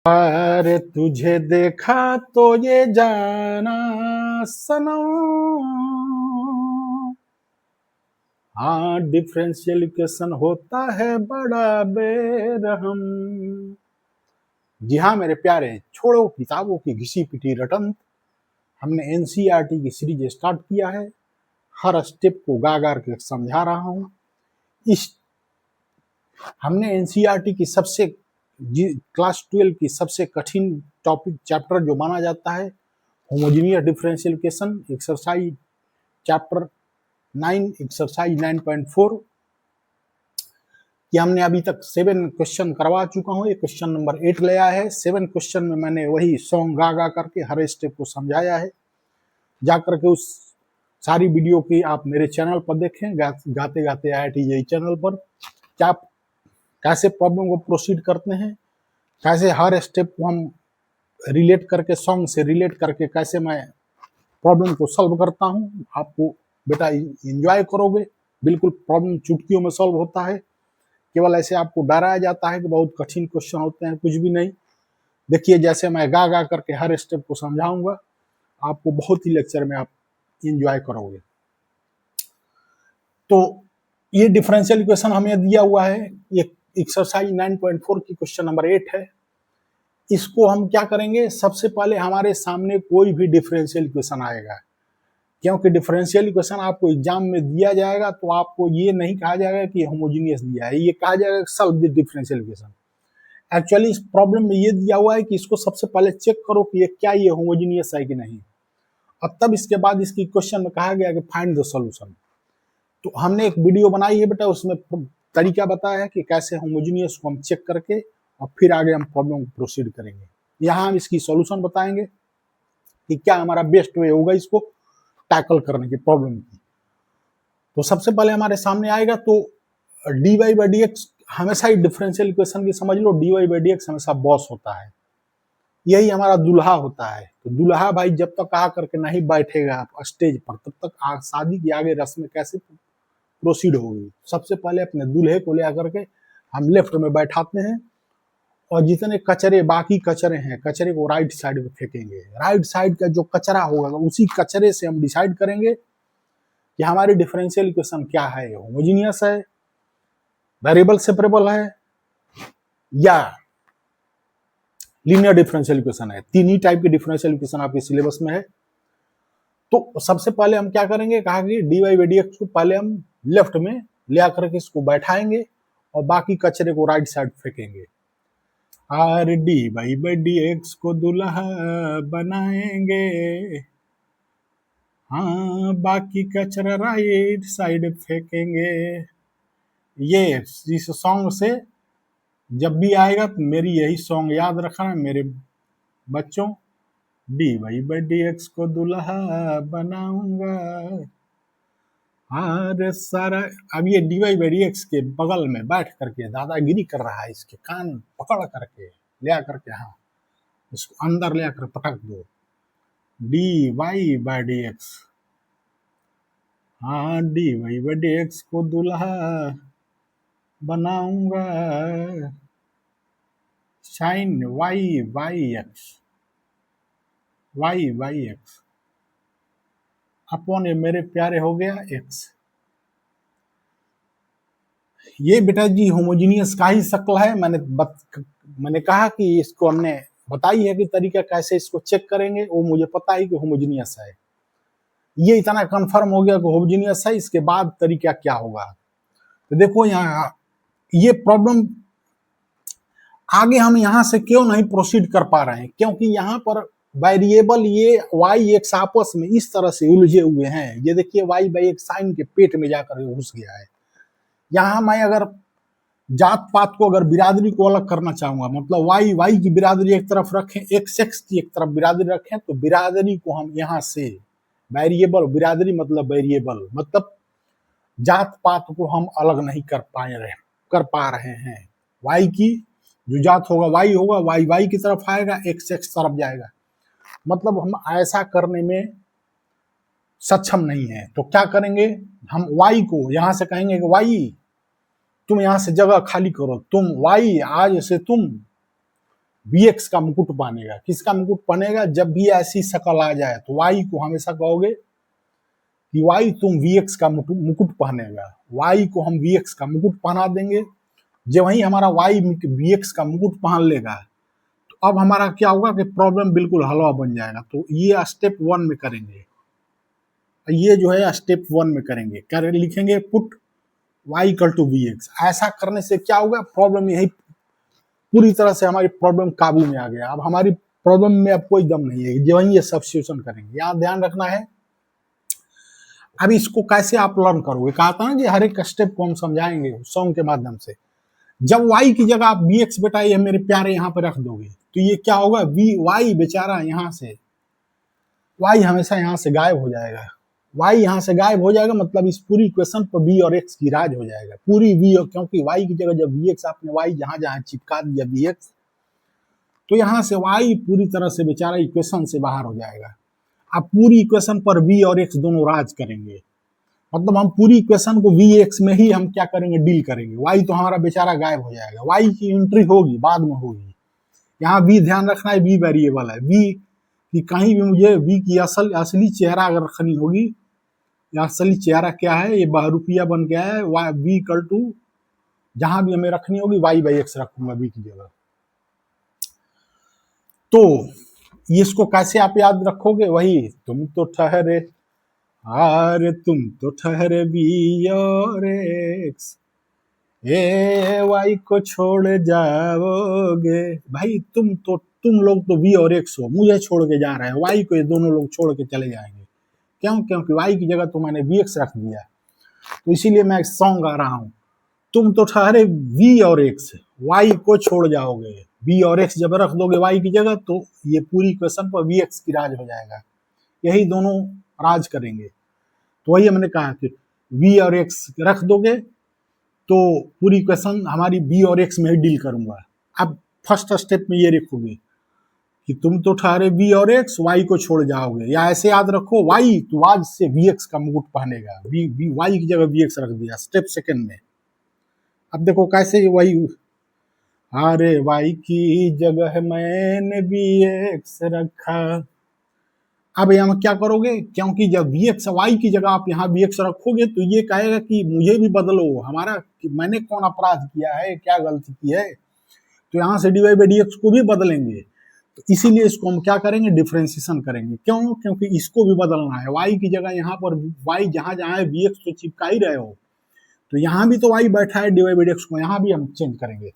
अरे तुझे देखा तो ये जाना सनम, हाँ डिफरेंशियल इक्वेशन होता है बड़ा बेरहम। जी हाँ मेरे प्यारे, छोड़ो किताबों की घिसी पिटी रटन। हमने एनसीईआरटी की सीरीज स्टार्ट किया है। हर स्टेप को गा गा के समझा रहा हूँ। इस हमने एनसीईआरटी की सबसे क्लास 12 की सबसे कठिन टॉपिक चैप्टर जो माना जाता है homogeneous differential equation, exercise chapter 9 exercise 9.4 कि हमने अभी तक 7 क्वेश्चन करवा चुका हूँ। ये क्वेश्चन नंबर 8 ले आया है। 7 क्वेश्चन में मैंने वही सॉन्ग गा गा करके हर स्टेप को समझाया है। जा करके उस सारी वीडियो की आप मेरे चैनल पर देखें, गाते गाते IIT JEE चैनल पर। क्या कैसे प्रॉब्लम को प्रोसीड करते हैं, कैसे हर स्टेप को हम रिलेट करके, सॉन्ग से रिलेट करके कैसे मैं प्रॉब्लम को सॉल्व करता हूँ। आपको बेटा एंजॉय करोगे। बिल्कुल प्रॉब्लम चुटकियों में सॉल्व होता है। केवल ऐसे आपको डराया जाता है कि बहुत कठिन क्वेश्चन होते हैं, कुछ भी नहीं। देखिए जैसे मैं गा गा करके हर स्टेप को समझाऊंगा, आपको बहुत ही लेक्चर में आप एंजॉय करोगे। तो ये डिफरेंशियल इक्वेशन हमें दिया हुआ है। ये एक्सरसाइज 9.4 की क्वेश्चन नंबर 8 है। इसको हम क्या करेंगे, सबसे पहले हमारे सामने कोई भी डिफरेंशियल इक्वेशन आएगा, क्योंकि डिफरेंशियल इक्वेशन आपको एग्जाम में दिया जाएगा तो आपको ये नहीं कहा जाएगा कि होमोजीनियस दिया है, ये कहा जाएगा solve the differential equation. Actually इस प्रॉब्लम में ये दिया हुआ है कि इसको सबसे पहले चेक करो कि ये क्या ये होमोजीनियस है कि नहीं, और तब इसके बाद इसकी क्वेश्चन में कहा गया कि फाइंड द सॉल्यूशन। तो हमने एक वीडियो बनाई है बेटा, उसमें तरीका बताया है कि कैसे होमोजीनियस को हम चेक करके और फिर आगे हम प्रॉब्लम को प्रोसीड करेंगे। यहाँ हम इसकी सॉल्यूशन बताएंगे कि क्या हमारा बेस्ट वे होगा इसको टैकल करने की प्रॉब्लम की। तो सबसे पहले हमारे सामने आएगा तो dy बाई डी एक्स, हमेशा ही डिफरेंशियल इक्वेशन की समझ लो, dy बाई डी एक्स हमेशा बॉस होता है, यही हमारा दूल्हा होता है। तो दूल्हा भाई जब तक आ करके नहीं बैठेगा स्टेज पर, तब तक शादी की आगे रस्म कैसे प्रोसीड होगी। सबसे पहले अपने दूल्हे को ले आकर के हम लेफ्ट में बैठाते हैं, और जितने कचरे बाकी कचरे हैं, कचरे को राइट साइड में फेंकेंगे। राइट साइड का जो कचरा होगा उसी कचरे से हम डिसाइड करेंगे कि हमारी डिफरेंशियल इक्वेशन क्या है, होमोजीनियस है, वेरिएबल सेपरेबल है, या लीनियर डिफरेंशियल इक्वेशन है। तीन ही टाइप की डिफरेंशियल इक्वेशन आपके सिलेबस में है। तो सबसे पहले हम क्या करेंगे, कहा कि dy बाई डी एक्स को पहले हम लेफ्ट में ले आकर के इसको बैठाएंगे और बाकी कचरे को राइट साइड फेंकेंगे। R D by D x को दुल्हा बनाएंगे, हाँ बाकी कचरा राइट साइड फेंकेंगे। ये इस सॉन्ग से जब भी आएगा तो मेरी यही सॉन्ग याद रखना मेरे बच्चों, डी बाई डी एक्स को दुल्हा बनाऊंगा। हाँ सारा, अब ये डी बाई डी एक्स के बगल में बैठ करके दादागिरी कर रहा है, इसके कान पकड़ करके ले आकर के, हाँ इसको अंदर ले आकर पटक दो। D Y by D X, हाँ D Y by D x को दुल्हा बनाऊंगा। Sine Y Y X, Y Y X upon ये मेरे प्यारे हो गया एक्स। ये बेटा जी होमोजीनियस का ही शक्ल है। मैंने कहा कि इसको हमने बताई है कि तरीका कैसे इसको चेक करेंगे, वो मुझे पता है कि होमोजीनियस है। ये इतना कंफर्म हो गया कि होमोजीनियस है, इसके बाद तरीका क्या होगा। तो देखो यहाँ ये प्रॉब्लम आगे हम यहाँ से क्यों नहीं प्रोसीड कर पा रहे हैं, क्योंकि यहाँ पर वेरिएबल ये वाई एक्स आपस में इस तरह से उलझे हुए हैं। ये देखिए वाई बाई एक्स साइन के पेट में जाकर घुस गया है। यहाँ मैं अगर जात पात को, अगर बिरादरी को अलग करना चाहूंगा, मतलब वाई वाई की बिरादरी एक तरफ रखें, एक्स एक्स की एक तरफ बिरादरी रखें, तो बिरादरी को हम यहाँ से वेरिएबल, बिरादरी मतलब वेरिएबल, मतलब जात पात को हम अलग नहीं कर पा रहे हैं। वाई की जो जात होगा वाई होगा, वाई वाई की तरफ आएगा, एक्स एक्स तरफ जाएगा, मतलब हम ऐसा करने में सक्षम नहीं है। तो क्या करेंगे, हम वाई को यहां से कहेंगे कि वाई तुम यहां से जगह खाली करो, तुम वाई आज से तुम वी एक्स का मुकुट पहनेगा। किसका मुकुट पहनेगा? जब भी ऐसी शक्ल आ जाए तो वाई को हमेशा कहोगे कि वाई तुम वी एक्स का मुकुट पहनेगा। वाई को हम वी एक्स का मुकुट पहना देंगे। जब वही हमारा वाई वी एक्स का मुकुट पहन लेगा तो अब हमारा क्या होगा कि प्रॉब्लम बिल्कुल हलवा बन जाएगा। तो ये स्टेप 1 में करेंगे, ये जो है स्टेप 1 में करेंगे। कर लिखेंगे put y equal to v x. ऐसा करने से क्या होगा, प्रॉब्लम यही पूरी तरह से हमारी प्रॉब्लम काबू में आ गया। अब हमारी प्रॉब्लम में अब कोई दम नहीं है, जो ये सब्स्टिट्यूशन करेंगे। यहाँ ध्यान रखना है। अब इसको कैसे आप लर्न करोगे, कहा था ना कि हर एक स्टेप को हम समझाएंगे सॉन्ग के माध्यम से। जब y की जगह आप वी एक्स बेटा ये मेरे प्यारे यहाँ पे रख दोगे तो ये क्या होगा, वी वाई बेचारा यहाँ से y हमेशा यहाँ से गायब हो जाएगा। y यहाँ से गायब हो जाएगा मतलब इस पूरी इक्वेशन पर v और x की राज हो जाएगा पूरी v, और क्योंकि y की जगह जब vx आपने y जहां जहां चिपका दिया vx तो यहाँ से y पूरी तरह से बेचारा इक्वेशन से बाहर हो जाएगा। अब पूरी इक्वेशन पर v और x दोनों राज करेंगे, मतलब हम पूरी इक्वेशन को vx में ही हम क्या करेंगे, डील करेंगे। y तो हमारा बेचारा गायब हो जाएगा, y की एंट्री होगी बाद में होगी। यहाँ v ध्यान रखना है, v वेरिएबल है। v कि कहीं भी मुझे v की असली चेहरा अगर रखनी होगी, या असली चेहरा क्या है, ये बहुरूपिया बन गया है। v इक्वल टू जहां भी हमें रखनी होगी y बाई एक्स रखूंगा v की जगह। तो इसको कैसे आप याद रखोगे, वही तुम तो ठहरे अरे तुम तो ठहरे बी और एक्स, ए वाई को छोड़ जाओगे। भाई तुम लोग तो वी और एक्स हो, मुझे छोड़ के जा रहे हैं, वाई को ये दोनों लोग छोड़ के चले जाएंगे। क्यों? क्योंकि वाई की जगह तो मैंने वी एक्स रख दिया। तो इसीलिए मैं सॉन्ग गा रहा हूं, तुम तो ठहरे वी और एक्स, वाई को छोड़ जाओगे। वी और एक्स जब रख दोगे वाई की जगह तो ये पूरी क्वेश्चन पर वी एक्स की राज हो जाएगा, यही दोनों राज करेंगे। तो वही हमने कहा कि वी और एक्स रख दोगे तो पूरी क्वेश्चन हमारी बी और एक्स में ही डील करूंगा। अब फर्स्ट स्टेप में ये लिखोगे कि तुम तो ठहरे बी और एक्स, वाई को छोड़ जाओगे, या ऐसे याद रखो वाई तो आज से वी एक्स का मुकुट पहनेगा। वाई की जगह वी एक्स रख दिया स्टेप सेकंड में। अब देखो कैसे वही, अरे वाई की जगह मैंने बी एक्स रखा। अब यहाँ क्या करोगे, क्योंकि जब वी एक्स वाई की जगह आप यहाँ वी एक्स रखोगे तो ये कहेगा कि मुझे भी बदलो, हमारा मैंने कौन अपराध किया है, क्या गलती की है। तो यहाँ से d Y by D x को भी बदलेंगे। तो इसीलिए इसको हम क्या करेंगे, डिफ्रेंसिएशन करेंगे। क्यों? क्योंकि इसको भी बदलना है। वाई की जगह यहाँ पर वाई जहां जहां है वी एक्स तो चिपका ही रहे हो, तो यहाँ भी तो वाई बैठा है d Y by D x को, यहाँ भी हम चेंज करेंगे।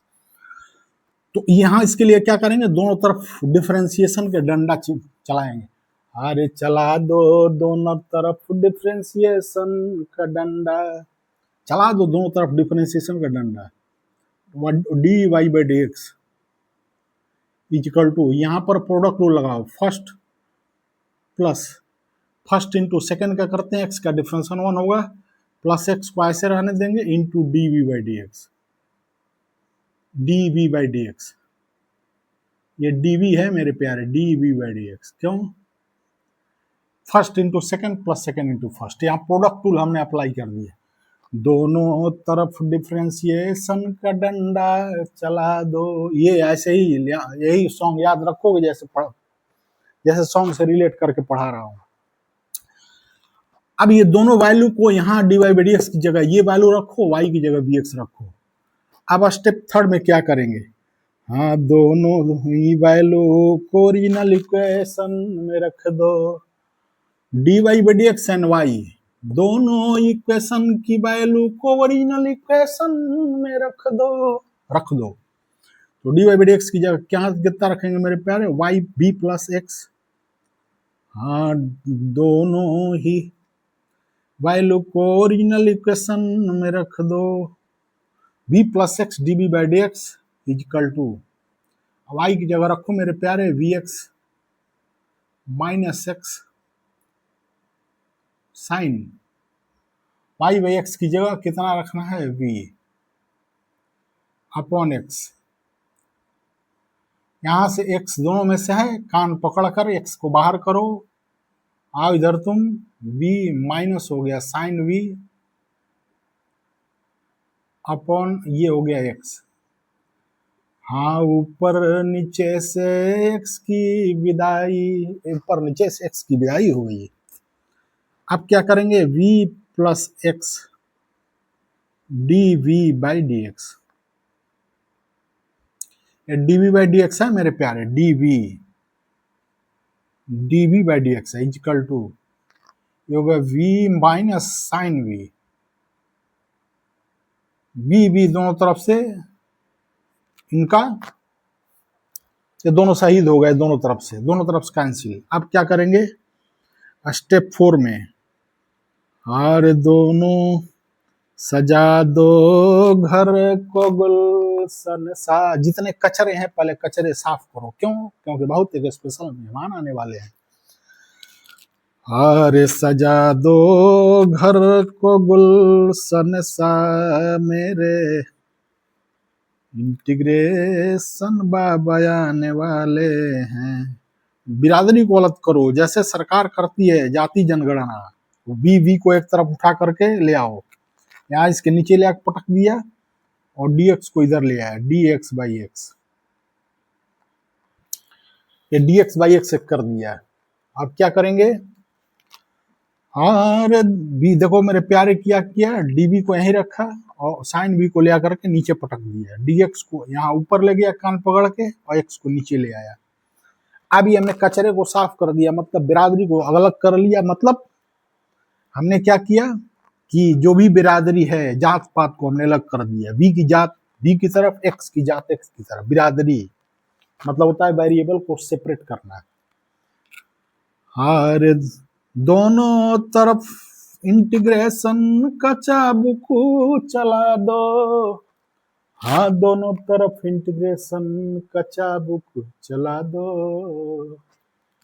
तो यहाँ इसके लिए क्या करेंगे, दोनों तरफ डिफ्रेंसिएशन के डंडा चलाएंगे। अरे चला दो दोनों तरफ डिफ्रेंसिएशन का डंडा, चला दो दोनों तरफ डिफ्रेंसिएशन का डंडा। D Y by D x equal to, यहाँ पर प्रोडक्ट रूल लगाओ, first plus first into second का करते हैं, एक्स का डिफरेंशियल 1 होगा, प्लस एक्स को ऐसे रहने देंगे into D we by D x, D we by D X. ये डी वी है मेरे प्यारे, D we by D X. क्यों? First into second plus second into first, यहाँ प्रोडक्ट टूल हमने अप्लाई कर दिया। दोनों तरफ डिफ्रेंसिएशन का डंडा चला दो। ये ऐसे ही यही सॉन्ग याद रखोगे, जैसे सॉन्ग से रिलेट करके पढ़ा रहा हूं। अब ये दोनों वैल्यू को यहाँ d Y by D x की जगह ये वैल्यू रखो, वाई की जगह वी एक्स रखो। अब स्टेप थर्ड में क्या करेंगे, हाँ दोनों ही वैल्यू को ओरिजिनल इक्वेशन में रख दो। D Y by D x and y दोनों इक्वेशन की वैल्यू को ओरिजिनल इक्वेशन में रख दो। तो d Y by D x की जगह क्या कितना रखेंगे मेरे प्यारे, वाई बी प्लस एक्स। हाँ दोनों ही वैल्यू को ओरिजिनल इक्वेशन में रख दो। V plus x d v by D x equal to, y की जगह रखो मेरे प्यारे v x minus x sine, y by x की जगह कितना रखना है, वी अपॉन एक्स। यहां से एक्स दोनों में से है, कान पकड़कर एक्स को बाहर करो, आओ इधर तुम, वी माइनस हो गया साइन वी अपॉन ये हो गया एक्स। हाँ, ऊपर नीचे से x की विदाई, ऊपर नीचे से x की विदाई हो गई। अब क्या करेंगे, v plus x D we by D x, D we by D x है मेरे प्यारे, D we by D x है इक्वल टू ये होगा v माइनस साइन वी दोनों तरफ से इनका, ये दोनों शहीद हो गए, दोनों तरफ से कैंसिल। अब क्या करेंगे स्टेप 4 में, हर दोनों सजा दो घर को गुलशन सा, जितने कचरे हैं पहले कचरे साफ करो, क्यों, क्योंकि बहुत एक स्पेशल मेहमान आने वाले हैं। अरे सजा दो घर को गुलशन सा मेरे इंटीग्रेशन बाबा आने वाले हैं। बिरादरी को अलग करो, जैसे सरकार करती है जाति जनगणना, वी को एक तरफ उठा करके ले आओ, यहाँ इसके नीचे ले आकर पटक दिया और dx को इधर ले आया, dx बाई एक्स, ये dx बाई एक्स कर दिया। अब क्या करेंगे, हाँ बी देखो मेरे प्यारे क्या किया, dv को यहीं रखा और साइन v को ले आकर के नीचे पटक दिया, dx को यहाँ ऊपर ले गया कान पकड़ के और x को नीचे ले आया। अब ये हमने कचरे को साफ कर दिया, मतलब बिरादरी को अलग कर लिया, मतलब हमने क्या किया कि जो भी बिरादरी है जात पात को हमने अलग कर दिया, वी की जात वी की तरफ, एक्स की जात एक्स की तरफ। बिरादरी मतलब होता है वेरिएबल को सेपरेट करना। हर दोनों तरफ इंटीग्रेशन का चाबुक चला दो, हाँ दोनों तरफ इंटीग्रेशन का चाबुक चला दो,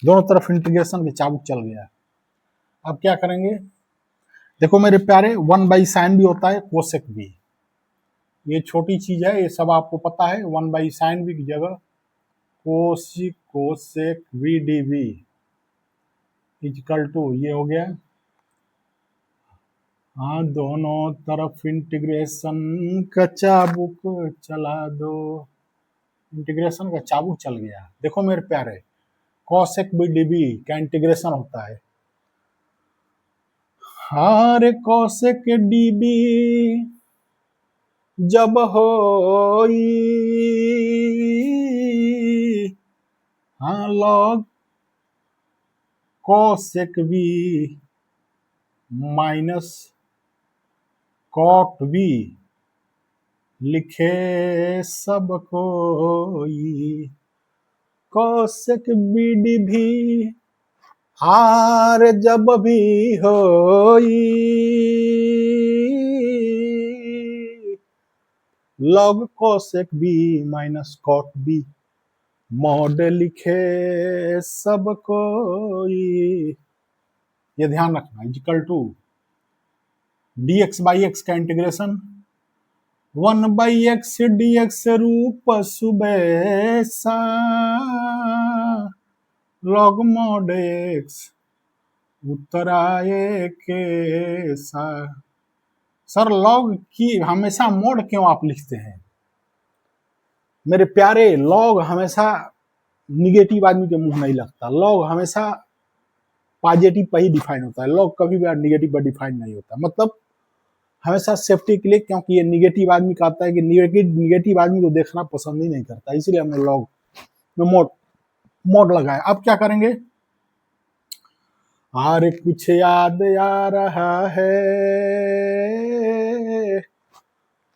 दोनों तरफ इंटीग्रेशन के चाबुक चल गया। अब क्या करेंगे, देखो मेरे प्यारे 1 बाई साइन भी होता है कोसेक भी, ये छोटी चीज है, ये सब आपको पता है। 1 बाई साइन भी की जगह cosec cosec v d v equal to ये हो गया, हाँ दोनों तरफ इंटीग्रेशन का चाबुक चला दो, इंटीग्रेशन का चाबुक चल गया। देखो मेरे प्यारे कोसेक बी डी बी का इंटीग्रेशन होता है, हारे कोसेक डी बी जब होई, हाँ log cosec v minus cot v लिखे सब कोई, कोसेक बी डी भी हार जब भी होई, log cosec v minus cot v mod लिखे सब कोई, ये ध्यान रखना, equal to dx by x का इंटीग्रेशन 1 बाई एक्स dx रूप सुबह सा लॉग मॉड एक्स उत्तर आए के सा। सर लॉग की हमेशा मोड क्यों आप लिखते हैं मेरे प्यारे, लॉग हमेशा निगेटिव आदमी के मुंह नहीं लगता, लॉग हमेशा पॉजिटिव पर ही डिफाइन होता है, लॉग कभी भी निगेटिव पर डिफाइन नहीं होता, मतलब हमेशा सेफ्टी के लिए, क्योंकि ये निगेटिव आदमी कहता है कि निगेटिव आदमी को देखना पसंद ही नहीं करता, इसलिए हमने लॉग में मोड लगाया। अब क्या करेंगे, अरे कुछ याद आ रहा है,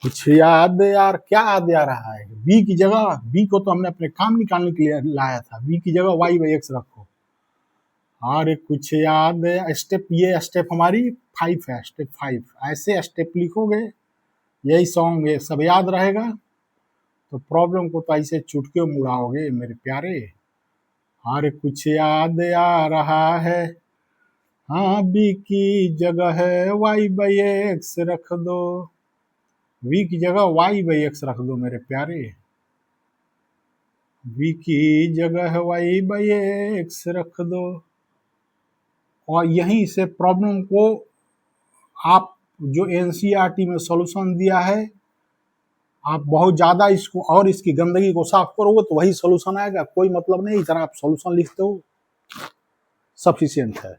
कुछ याद यार, क्या याद आ रहा है, बी की जगह, बी को तो हमने अपने काम निकालने के लिए लाया था, बी की जगह वाई बाई एक्स रखो। अरे कुछ याद, स्टेप ये स्टेप हमारी 5 है, स्टेप 5 ऐसे स्टेप लिखोगे, यही सॉन्ग ये सब याद रहेगा, तो प्रॉब्लम को तो ऐसे चुटकियों में उड़ाओगे मेरे प्यारे। अरे कुछ याद आ रहा है, हाँ बी की जगह है वाई बाई एक्स रख दो, वी की जगह वाई बाई एक्स रख दो मेरे प्यारे, वी की जगह वाई बाई एक्स रख दो, और यहीं से प्रॉब्लम को आप जो एनसीईआरटी में सॉल्यूशन दिया है आप बहुत ज्यादा इसको और इसकी गंदगी को साफ करोगे तो वही सोल्यूशन आएगा, कोई मतलब नहीं इतना आप सोल्यूशन लिखते हो सफिशियंट है।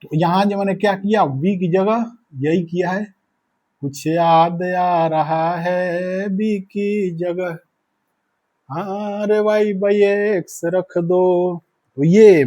तो यहाँ जो मैंने क्या किया, बी की जगह यही किया है, कुछ याद आ रहा है बी की जगह, हाँ रे भाई भाई एक्स रख दो। तो ये